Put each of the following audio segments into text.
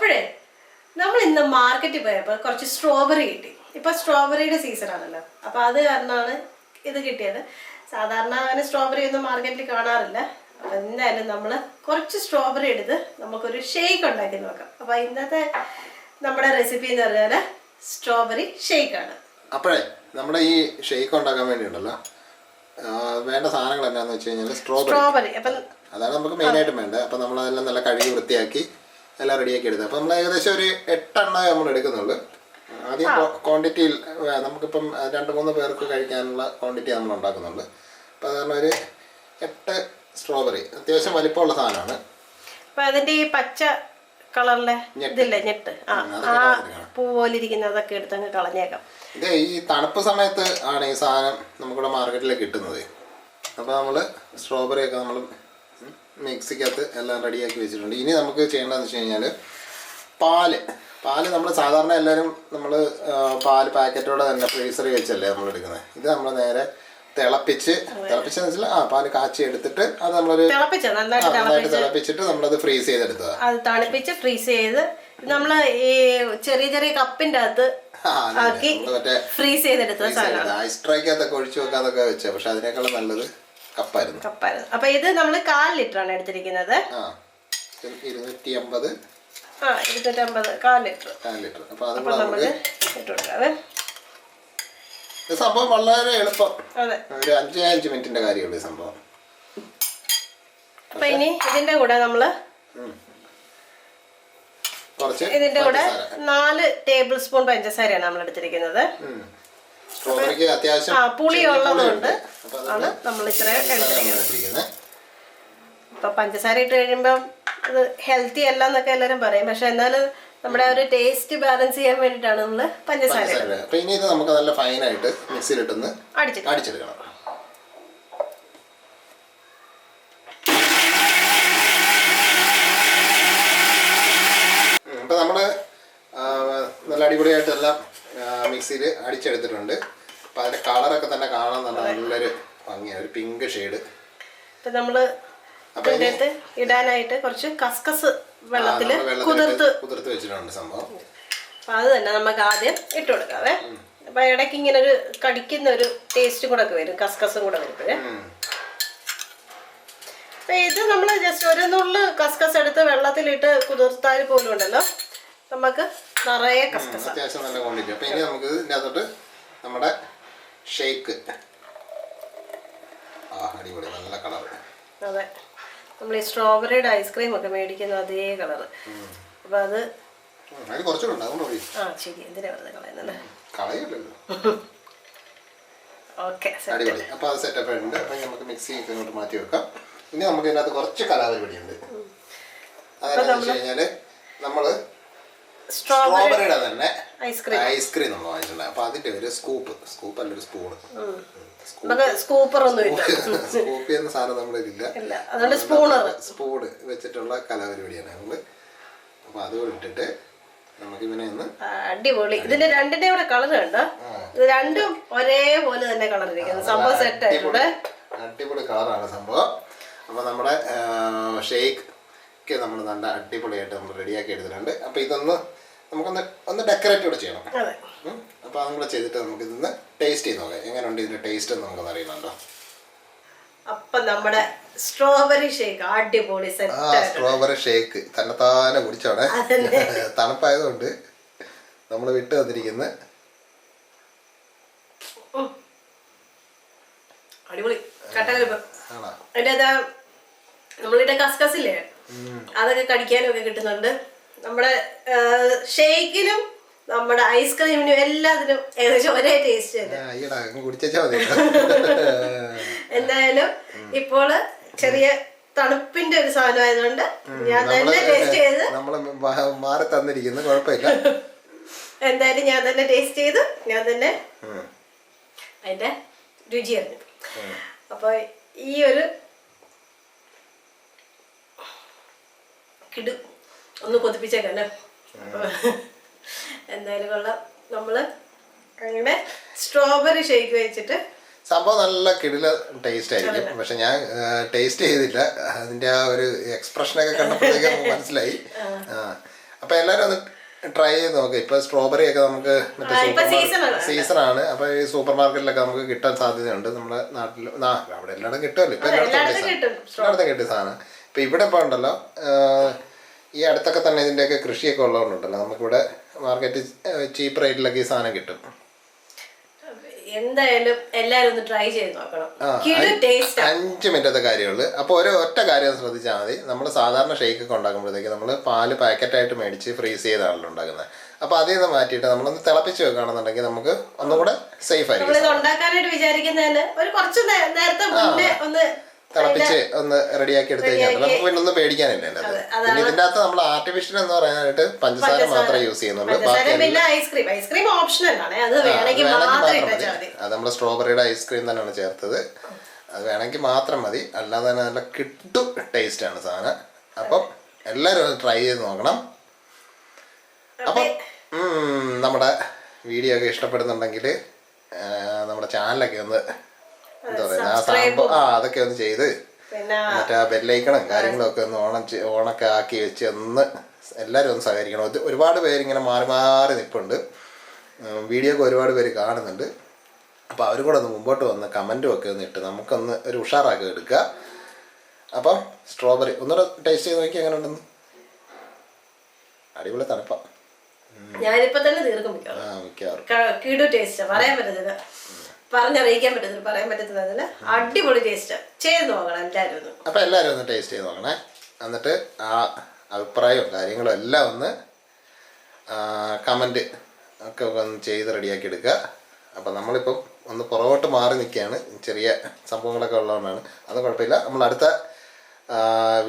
അപ്പോഴേ നമ്മൾ ഇന്ന് മാർക്കറ്റിൽ പോയപ്പോൾ കുറച്ച് സ്ട്രോബെറി കിട്ടി. ഇപ്പൊ സ്ട്രോബെറിയുടെ സീസൺ ആണല്ലോ, അപ്പൊ അത് കാരണമാണ് ഇത് കിട്ടിയത്. സാധാരണ അങ്ങനെ സ്ട്രോബെറി ഒന്നും മാർക്കറ്റിൽ കാണാറില്ല. അപ്പൊ എന്തായാലും നമ്മള് കുറച്ച് സ്ട്രോബെറി എടുത്ത് നമുക്കൊരു ഷേക്ക് ഉണ്ടാക്കി നോക്കാം. അപ്പൊ ഇന്നത്തെ നമ്മുടെ റെസിപ്പി എന്ന് പറഞ്ഞാല് സ്ട്രോബെറി ഷേക്ക് ആണ്. അപ്പോഴേ നമ്മുടെ ഈ ഷേക്ക് ഉണ്ടാക്കാൻ വേണ്ടിയുണ്ടല്ലോ വേണ്ട സാധനങ്ങൾ എന്താണെന്ന് വെച്ച് കഴിഞ്ഞാൽ സ്ട്രോബെറി. അതാണ് നമുക്ക് മെയിനായിട്ടും വേണ്ടത്. അപ്പം നമ്മളതെല്ലാം നല്ല കഴുകി വൃത്തിയാക്കി എല്ലാം റെഡിയാക്കി എടുത്തത്. അപ്പം നമ്മൾ ഏകദേശം ഒരു 8 എണ്ണമേ നമ്മൾ എടുക്കുന്നുള്ളൂ. ആദ്യം ക്വാണ്ടിറ്റിയിൽ നമുക്കിപ്പം 2-3 പേർക്ക് കഴിക്കാനുള്ള ക്വാണ്ടിറ്റി നമ്മൾ ഉണ്ടാക്കുന്നുണ്ട്. അപ്പം അത് കാരണം ഒരു 8 സ്ട്രോബെറി അത്യാവശ്യം വലിപ്പമുള്ള സാധനമാണ്. അപ്പം അതിൻ്റെ ഈ പച്ച കളറിലെ ഇതില്ലേ ഞെട്ട്, പൂ പോലെ ഇരിക്കുന്നതൊക്കെ എടുത്തങ്ങ് കളഞ്ഞേക്കാം. ഇത് ഈ തണുപ്പ് സമയത്ത് ആണ് ഈ സാധനം നമുക്കിവിടെ മാർക്കറ്റിൽ കിട്ടുന്നത്. അപ്പോൾ നമ്മൾ സ്ട്രോബെറിയൊക്കെ നമ്മൾ മിക്സിക്കകത്ത് എല്ലാം റെഡിയാക്കി വെച്ചിട്ടുണ്ട്. ഇനി നമുക്ക് ചെയ്യേണ്ടതെന്ന് വെച്ച് കഴിഞ്ഞാൽ പാല് നമ്മൾ സാധാരണ എല്ലാവരും നമ്മൾ പാല് പാക്കറ്റോടെ തന്നെ ഫ്രീസറിൽ വെച്ചല്ലേ നമ്മൾ എടുക്കുന്നത്. ഇത് നമ്മൾ നേരെ തിളപ്പിച്ചെന്ന് വെച്ചാൽ പാല് കാച്ചി എടുത്തിട്ട് അത് നമ്മളൊരു നന്നായിട്ട് തിളപ്പിച്ചിട്ട് നമ്മളത് ഫ്രീസ് ചെയ്തെടുത്തതാണ്. അത് തണുപ്പിച്ച് ഫ്രീസ് ചെയ്ത് നമ്മൾ ഈ ചെറിയ ചെറിയ കപ്പിൻ്റെ അകത്ത് ഫ്രീസ് ചെയ്തെടുത്ത സാധനമാണ്. ഐസ് ട്രൈക്കകത്തൊക്കെ ഒഴിച്ചു വെക്കാന്നൊക്കെ വെച്ചാൽ, പക്ഷെ അതിനേക്കാളും നല്ലത് കപ്പായിരുന്നു. അപ്പൊ ഇത് നമ്മൾ 1/4 ലിറ്റർ ആണ് എടുത്തിരിക്കുന്നത്. 250 1/4 ലിറ്റർ. അപ്പൊ അത് നമുക്ക് ഇട്ട് കൊടുക്കാവേ. സംഭവം വളരെ എളുപ്പം, ഒരു 5 മിനിറ്റിന്റെ കാര്യമുള്ളൂ ഈ സംഭവം. അപ്പൊ ഇനി ഇതിന്റെ കൂടെ നമ്മള് 4 ടേബിൾ സ്പൂൺ പഞ്ചസാരയാണ് നമ്മൾ എടുത്തിരിക്കുന്നത്. പുളിയുള്ളതുകൊണ്ട് ആണ് നമ്മൾ ഇത്രയും എടുത്തിരിക്കുന്നത്. ഇപ്പൊ പഞ്ചസാര ഇട്ട് കഴിയുമ്പം അത് ഹെൽത്തി അല്ല എന്നൊക്കെ എല്ലാവരും പറയും, പക്ഷെ എന്നാലും നമ്മുടെ ഒരു ടേസ്റ്റ് ബാലൻസ് ചെയ്യാൻ വേണ്ടിയിട്ടാണ് നമ്മൾ പഞ്ചസാര. അപ്പൊ ഇനി ഇത് നമുക്ക് നല്ല ഫൈനായിട്ട് മിക്സിയിലിട്ടൊന്ന് അടിച്ചെടുക്കണം. അപ്പൊ നമ്മള് നല്ല അടിപൊളിയായിട്ടെല്ലാം മിക്സിയിൽ അടിച്ചെടുത്തിട്ടുണ്ട്. അപ്പം അതിൻ്റെ കളറൊക്കെ തന്നെ കാണാൻ നല്ലൊരു ഭംഗിയാണ്, ഒരു പിങ്ക് ഷെയ്ഡ്. ഇപ്പം നമ്മൾ അതിനകത്ത് ഇടാനായിട്ട് കുറച്ച് കസ്കസ് വെള്ളത്തിൽ കുതിർത്ത് വെച്ചിട്ടുണ്ട് സംഭവം. അപ്പം അത് തന്നെ നമുക്ക് ആദ്യം ഇട്ട് കൊടുക്കാവേ. അപ്പം ഇടയ്ക്ക് ഇങ്ങനെ ഒരു കടിക്കുന്ന ഒരു ടേസ്റ്റും കൂടെ ഒക്കെ വരും, കസ്കസും കൂടെ വരുമ്പോഴേ. അപ്പം ഇത് നമ്മൾ ജസ്റ്റ് ഒരു നുള്ളു കസ്കസ് എടുത്ത് വെള്ളത്തിലിട്ട് കുതിർത്താൽ പോലും ഉണ്ടല്ലോ നമുക്ക് നിറയെ കസ്കസ്, അത്യാവശ്യം നല്ല ക്വാണ്ടിറ്റി. അപ്പം ഇനി നമുക്ക് ഇതിൻ്റെ അകത്തോട്ട് നമ്മുടെ ഷേക്ക്, അടിപൊളി നല്ല കളർ. അതെ, നമ്മൾ ഈ സ്ട്രോബെറിയുടെ ഐസ്ക്രീം ഒക്കെ മേടിക്കുന്ന അതേ കളറ്. അപ്പം അത് ശരി, എന്തിനാ വെറുതെ കളയുന്നത്? ഓക്കെ, അടിപൊളി. അപ്പോൾ അത് സെറ്റപ്പ് ആയിട്ടുണ്ട്. അപ്പം നമുക്ക് മിക്സി ഇങ്ങോട്ട് മാറ്റി വെക്കാം. ഇനി നമുക്ക് ഇതിനകത്ത് കുറച്ച് കലാപരിപാടിയുണ്ട്. അതെന്താണെന്ന് വെച്ച് കഴിഞ്ഞാൽ നമ്മൾ സ്ട്രോബെറിയുടെ തന്നെ ഐസ്ക്രീം നമ്മൾ വാങ്ങിച്ചിട്ടുണ്ട്. അപ്പൊ അതിന്റെ ഒരു സ്കൂപ്പ് അല്ല, ഒരു സ്പൂണ്. സ്കൂപ്പി എന്ന സാധനം നമ്മുടെ ഇതില്ല, സ്പൂണ് വെച്ചിട്ടുള്ള കലാപരിപാടിയാണ് നമ്മള്. അപ്പൊ അതുകൂടെ ഇട്ടിട്ട് നമുക്ക് ഇവനെ ഒന്ന് അടിപൊളി. ഇതിന്റെ രണ്ടിന്റെ കൂടെ കളർ കണ്ടോ? രണ്ടും ഒരേപോലെ തന്നെ കളർ ഇരിക്കുന്നത് സംഭവം. സെറ്റ് ആയിട്ടുണ്ട്, അടിപൊളി കളറാണ് സംഭവം. അപ്പൊ നമ്മുടെ ഷേക്ക് നമ്മൾ നല്ല അടിപൊളിയായിട്ട് നമ്മൾ റെഡിയാക്കി എടുത്തിട്ടുണ്ട്. അപ്പോൾ ഇതൊന്ന് നമുക്കൊന്ന് ഡെക്കറേറ്റ് കൂടെ ചെയ്യണം. അപ്പോൾ അതും കൂടെ ചെയ്തിട്ട് നമുക്ക് ഇതൊന്ന് ടേസ്റ്റ് ചെയ്ത് നോക്കാം, എങ്ങനെയുണ്ട് ഇതിൻ്റെ ടേസ്റ്റ് എന്ന് നമുക്കൊന്ന് അറിയണമല്ലോ. അപ്പം നമ്മുടെ സ്ട്രോബെറി ഷേക്ക് അടിപൊളി സെറ്റ്. സ്ട്രോബെറി ഷേക്ക് തന്നെത്താനെ കുടിച്ചോടെ, തണുപ്പായതുകൊണ്ട് നമ്മൾ വിട്ട് വന്നിരിക്കുന്ന അടിപൊളി കട്ടകലിപ്പം. അതിൻ്റെ നമ്മളിവിടെ കസ്കസില്ലേ, അതൊക്കെ കടിക്കാനും ഒക്കെ കിട്ടുന്നുണ്ട്. നമ്മുടെ ഷേക്കിനും നമ്മുടെ ഐസ്ക്രീമിനും എല്ലാത്തിനും ഏകദേശം ഒരേ ടേസ്റ്റ് തന്നെ. എന്തായാലും ഇപ്പോൾ ചെറിയ തണുപ്പിന്റെ ഒരു സാധനം ആയതുകൊണ്ട് ഞാൻ തന്നെ ടേസ്റ്റ് ചെയ്ത് മാറി തന്നിരിക്കുന്നു, കുഴപ്പമില്ല. എന്തായാലും ഞാൻ തന്നെ ടേസ്റ്റ് ചെയ്ത് ഞാൻ തന്നെ അതിന്റെ രുചി അറിഞ്ഞു. അപ്പൊ ഈ ഒരു കിടു ഒന്ന് കൊതിപ്പിച്ചേക്കല്ലേ. എന്തായാലും കൊള്ളാം. നമ്മള് അങ്ങനെ സ്ട്രോബെറി ഷേക്ക് വെച്ചിട്ട് സംഭവം നല്ല കിടില ടേസ്റ്റ് ആയിരിക്കും. പക്ഷെ ഞാൻ ടേസ്റ്റ് ചെയ്തില്ല, അതിന്റെ ആ ഒരു എക്സ്പ്രഷനൊക്കെ കണ്ടപ്പോഴത്തേക്ക് മനസ്സിലായി. അപ്പോൾ എല്ലാവരും ഒന്ന് ട്രൈ ചെയ്ത് നോക്കാം. ഇപ്പോൾ സ്ട്രോബെറി ഒക്കെ നമുക്ക് സീസണാണ്. അപ്പോൾ ഈ സൂപ്പർ മാർക്കറ്റിലൊക്കെ നമുക്ക് കിട്ടാൻ സാധ്യതയുണ്ട്. നമ്മുടെ നാട്ടിൽ അവിടെ എല്ലായിടും കിട്ടുമല്ലോ. ഇപ്പോൾ എല്ലായിടത്തും കിട്ടിയ സാധനം. ഇപ്പോൾ ഇവിടെ ഇപ്പോൾ ഉണ്ടല്ലോ, ഈ അടുത്തൊക്കെ തന്നെ ഇതിൻ്റെയൊക്കെ കൃഷിയൊക്കെ ഉള്ളതുകൊണ്ടുണ്ടല്ലോ നമുക്കിവിടെ മാർക്കറ്റ് ചീപ്പ് റേറ്റിലൊക്കെ ഈ സാധനം കിട്ടും. എന്തായാലും എല്ലാരും ഒന്ന് ട്രൈ ചെയ്ത് നോക്കണം. 5 മിനിറ്റത്തെ കാര്യമുള്ളൂ. അപ്പോൾ ഒറ്റ കാര്യം ശ്രദ്ധിച്ചാൽ മതി. നമ്മൾ സാധാരണ ഷേക്ക് ഒക്കെ ഉണ്ടാക്കുമ്പോഴത്തേക്ക് നമ്മൾ പാല് പാക്കറ്റായിട്ട് മേടിച്ച് ഫ്രീസ് ചെയ്താണല്ലോ ഉണ്ടാക്കുന്നത്. അപ്പോൾ അതിൽ നിന്ന് മാറ്റിയിട്ട് നമ്മളൊന്ന് തിളപ്പിച്ച് വെക്കുകയാണെന്നുണ്ടെങ്കിൽ നമുക്ക് ഒന്നുകൂടെ സേഫ് ആയിരിക്കും. ഉണ്ടാക്കാനായിട്ട് വിചാരിക്കുന്നതിന് ഒരു കുറച്ച് നേരത്തെ മുന്നേ ഒന്ന് തിളപ്പിച്ച് ഒന്ന് റെഡിയാക്കി എടുത്തു കഴിഞ്ഞാൽ നമുക്ക് പിന്നെ ഒന്നും പേടിക്കാനില്ല. പിന്നെ ഇതിൻ്റെ അകത്ത് നമ്മൾ ആർട്ടിഫിഷ്യൽ എന്ന് പറയാനായിട്ട് പഞ്ചസാര മാത്രമേ യൂസ് ചെയ്യുന്നുള്ളൂ. അത് നമ്മൾ സ്ട്രോബെറിയുടെ ഐസ്ക്രീം തന്നെയാണ് ചേർത്തത്. അത് വേണമെങ്കിൽ മാത്രം മതി, അല്ലാതെ തന്നെ നല്ല കിട്ടു ടേസ്റ്റാണ് സാധനം. അപ്പം എല്ലാവരും ഒന്ന് ട്രൈ ചെയ്ത് നോക്കണം. അപ്പം നമ്മുടെ വീഡിയോ ഒക്കെ ഇഷ്ടപ്പെടുന്നുണ്ടെങ്കിൽ നമ്മുടെ ചാനലൊക്കെ ഒന്ന് എന്താ പറയുക അതൊക്കെ ഒന്ന് ചെയ്ത് മറ്റേ ബെല്ലൈക്കണം കാര്യങ്ങളൊക്കെ ഒന്ന് ഓണൊക്കെ ആക്കി വെച്ച് ഒന്ന് എല്ലാവരും ഒന്ന് സഹകരിക്കണം. ഒരുപാട് പേരിങ്ങനെ മാറി മാറി നിൽപ്പുണ്ട്. വീഡിയോ ഒക്കെ ഒരുപാട് പേര് കാണുന്നുണ്ട്. അപ്പോൾ അവരും കൂടെ ഒന്ന് മുമ്പോട്ട് വന്ന് കമൻറ്റും ഒക്കെ ഒന്ന് ഇട്ട് നമുക്കൊന്ന് ഒരു ഉഷാറാക്കി എടുക്കുക. അപ്പം സ്ട്രോബെറി ഒന്നുകൂടെ ടേസ്റ്റ് ചെയ്ത് നോക്കി എങ്ങനെ ഉണ്ടെന്ന്. അടിപൊളി തണുപ്പാ. ഞാനിപ്പോ തന്നെ തീർക്കും പറയാൻ പറ്റത്തില്ല, പറഞ്ഞറിയിക്കാൻ പറ്റത്തില്ല, പറയാൻ പറ്റത്തില്ല. അടിപൊളി ടേസ്റ്റ്. ചെയ്ത് നോക്കണം എല്ലാവരും. അപ്പം എല്ലാവരും ഒന്ന് ടേസ്റ്റ് ചെയ്ത് നോക്കണേ. എന്നിട്ട് ആ അഭിപ്രായവും കാര്യങ്ങളും എല്ലാം ഒന്ന് കമൻറ്റ് ഒക്കെ ഒന്ന് ചെയ്ത് റെഡിയാക്കി എടുക്കുക. അപ്പം നമ്മളിപ്പം ഒന്ന് പുറകോട്ട് മാറി നിൽക്കുകയാണ്, ചെറിയ സംഭവങ്ങളൊക്കെ ഉള്ളതുകൊണ്ടാണ്. അത് കുഴപ്പമില്ല. നമ്മൾ അടുത്ത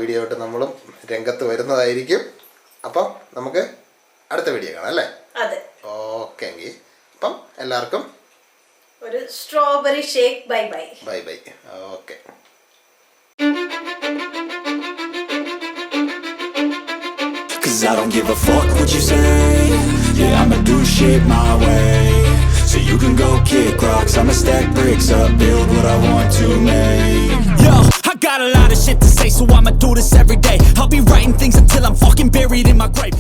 വീഡിയോ ആയിട്ട് നമ്മളും രംഗത്ത് വരുന്നതായിരിക്കും. അപ്പം നമുക്ക് അടുത്ത വീഡിയോ കാണാം അല്ലേ? അതെ. ഓക്കെ എങ്കിൽ അപ്പം എല്ലാവർക്കും ഒരു strawberry shake bye bye. Bye bye. Okay. Cause I don't give a fuck what you say. Yeah, I'ma do shit my way. So you can go kick rocks, I'ma stack bricks up, build what I want to make. Yo, I got a lot of shit to say, so I'ma do this every day. I'll be writing things until I'm fucking buried in my grave.